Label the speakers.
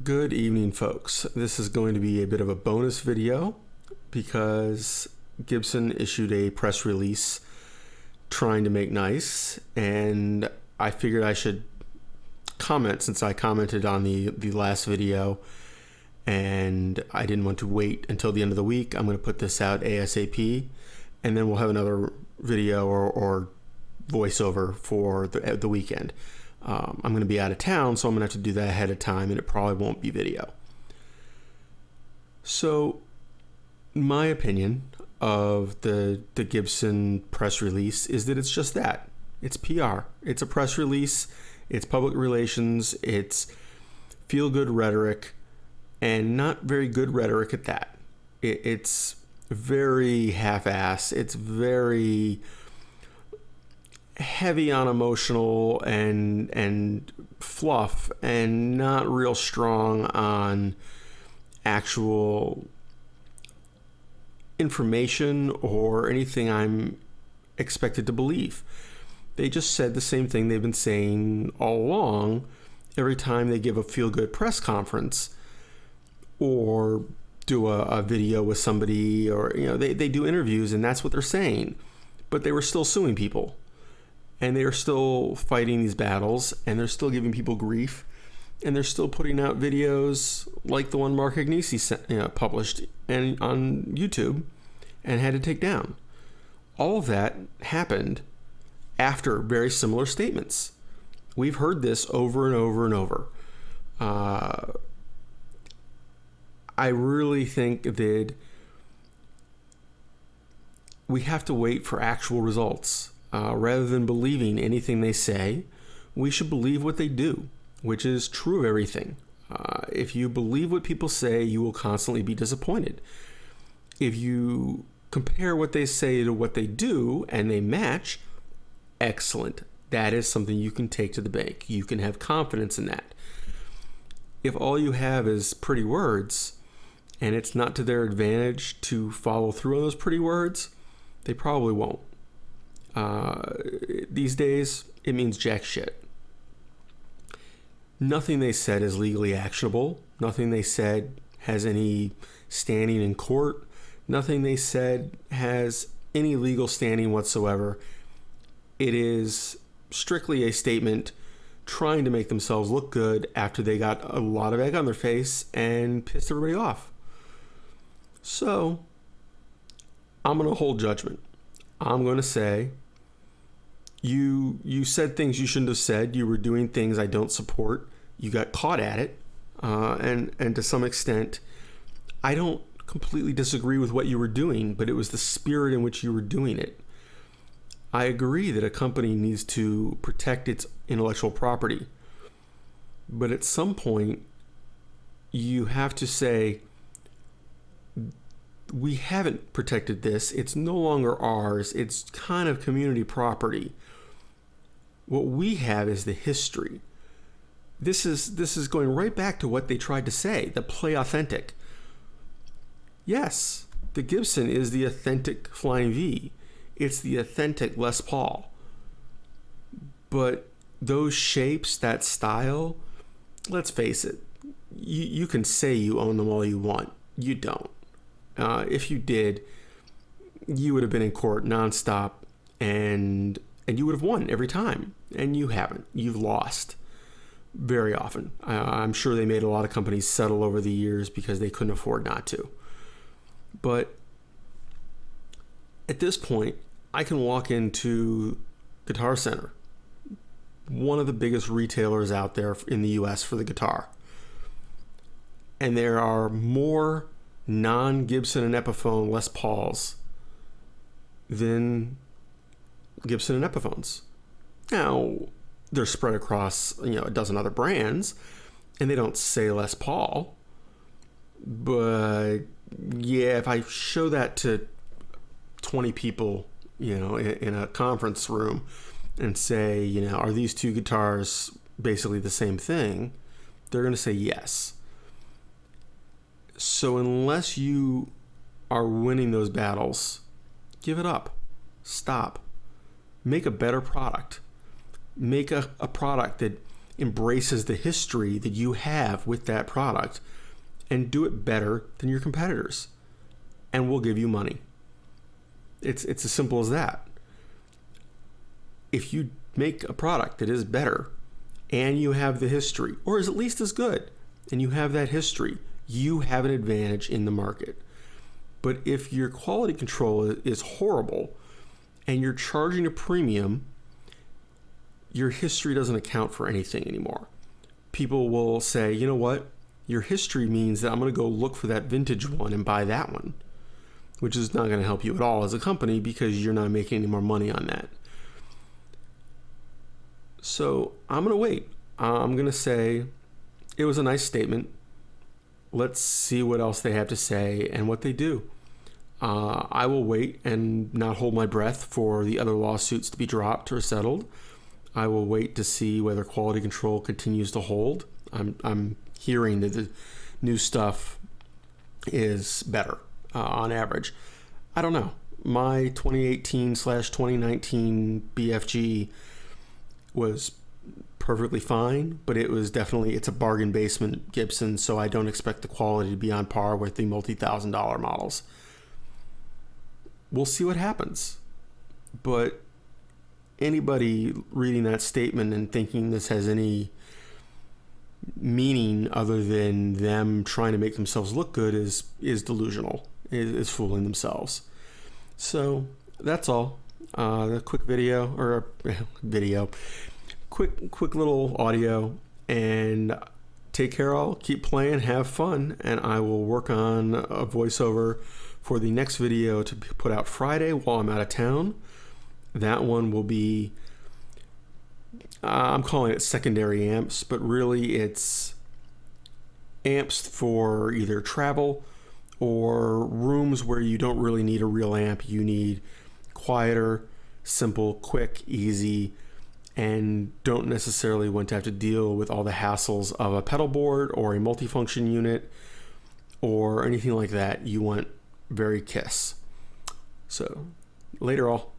Speaker 1: Good evening, folks. This is going to be a bit of a bonus video because Gibson issued a press release trying to make nice, and I figured I should comment since I commented on the last video and I didn't want to wait until the end of the week. I'm going to put this out ASAP, and then we'll have another video or voiceover for the weekend. I'm going to be out of town, so I'm going to have to do that ahead of time, and it probably won't be video. So, my opinion of the Gibson press release is that it's just that. It's PR. It's a press release. It's public relations. It's feel-good rhetoric, and not very good rhetoric at that. It's very half-ass. It's very heavy on emotional and fluff, and not real strong on actual information or anything I'm expected to believe. They just said the same thing they've been saying all along every time they give a feel-good press conference or do a video with somebody, or they do interviews, and that's what they're saying. But they were still suing people. And they are still fighting these battles, and they're still giving people grief, and they're still putting out videos like the one Mark Agnesi published on YouTube and had to take down. All of that happened after very similar statements. We've heard this over and over and over. I really think that we have to wait for actual results. Rather than believing anything they say, we should believe what they do, which is true of everything. If you believe what people say, you will constantly be disappointed. If you compare what they say to what they do and they match, excellent. That is something you can take to the bank. You can have confidence in that. If all you have is pretty words and it's not to their advantage to follow through on those pretty words, they probably won't. These days, it means jack shit. Nothing they said is legally actionable. Nothing they said has any standing in court. Nothing they said has any legal standing whatsoever. It is strictly a statement trying to make themselves look good after they got a lot of egg on their face and pissed everybody off. So, I'm going to hold judgment. I'm going to say, you said things you shouldn't have said. You were doing things I don't support. You got caught at it. And to some extent, I don't completely disagree with what you were doing, but it was the spirit in which you were doing it. I agree that a company needs to protect its intellectual property. But at some point, you have to say, we haven't protected this. It's no longer ours. It's kind of community property. What we have is the history. This is going right back to what they tried to say, the play authentic. Yes, the Gibson is the authentic Flying V. It's the authentic Les Paul. But those shapes, that style, let's face it, you can say you own them all you want. You don't. If you did, you would have been in court nonstop, and you would have won every time. And you haven't. You've lost very often. I'm sure they made a lot of companies settle over the years because they couldn't afford not to. But at this point, I can walk into Guitar Center, one of the biggest retailers out there in the US for the guitar. And there are more non-Gibson and Epiphone Les Pauls than Gibson and Epiphones. Now, they're spread across a dozen other brands, and they don't say Les Paul. But yeah, if I show that to 20 people, in a conference room and say, are these two guitars basically the same thing? They're going to say yes. So unless you are winning those battles, give it up. Stop. Make a better product. Make a product that embraces the history that you have with that product and do it better than your competitors, and we'll give you money. It's as simple as that. If you make a product that is better and you have the history, or is at least as good, and you have that history, you have an advantage in the market. But if your quality control is horrible and you're charging a premium, your history doesn't account for anything anymore. People will say, you know what? Your history means that I'm going to go look for that vintage one and buy that one, which is not going to help you at all as a company because you're not making any more money on that. So I'm going to wait. I'm going to say it was a nice statement. Let's see what else they have to say and what they do. I will wait and not hold my breath for the other lawsuits to be dropped or settled. I will wait to see whether quality control continues to hold. I'm hearing that the new stuff is better on average. I don't know. My 2018/2019 BFG was perfectly fine, but it's a bargain basement Gibson, so I don't expect the quality to be on par with the multi-$1,000 models. We'll see what happens. But anybody reading that statement and thinking this has any meaning other than them trying to make themselves look good is delusional, is fooling themselves. So that's all. A quick video, or quick little audio, and take care all, keep playing, have fun, and I will work on a voiceover for the next video to be put out Friday while I'm out of town. That one will be, I'm calling it secondary amps, but really it's amps for either travel or rooms where you don't really need a real amp. You need quieter, simple, quick, easy, and don't necessarily want to have to deal with all the hassles of a pedal board or a multifunction unit or anything like that. You want very KISS. So later all.